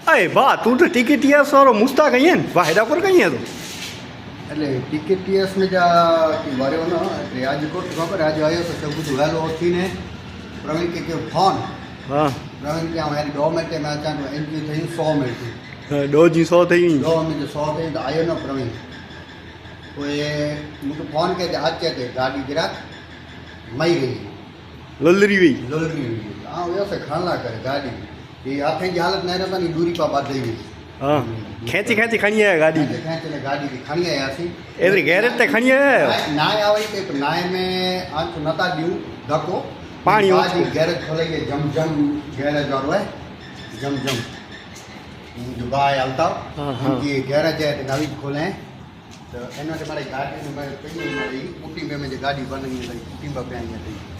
अरे वाह तू तो टिकट टीएस वारो मुस्ताक कहीं है वाह हेडा पर कहीं है तो એટલે ટિકિટ ટીએસ ને જા વાર્યો ન એટલે આજે કોટ ખબર આજે આવ્યો તો સૌ બધું વહેલો ઉઠીને પ્રવીણ કે ફોન हाँ પ્રવીણ કે અમારી 2 મિનિટે મેં અચાનક એન્ટ્રી થઈ 100 મિનિટ डोजी 100 थी 2 મિનિટ 100 થઈ તો આવ્યો ન પ્રવીણ તો એ મુझे ફોન કે आज के गाड़ी गिराक मई गई ललरी हुई लोलरी हाँ वैसे खाना करे गाड़ी ये आँखें की हालत नहीं रहता नहीं दूरी पर बात गई हाँ खेची खेची खणी है गाड़ी खेंचने गाड़ी की खड़ी है ऐसी एतरी गैरेज ते खणी है नाय आई के नाय में आंख नता दियो धक्को पानी आज गैरेज खोले के जम जम गैरेज और है जम जम जो गाय आलता ये गैरेज है नवी खोले तो एना के मारी गाड़ी में मैं कहीं मारी कुटी में जो गाड़ी बनी है कुटी पर पे आई है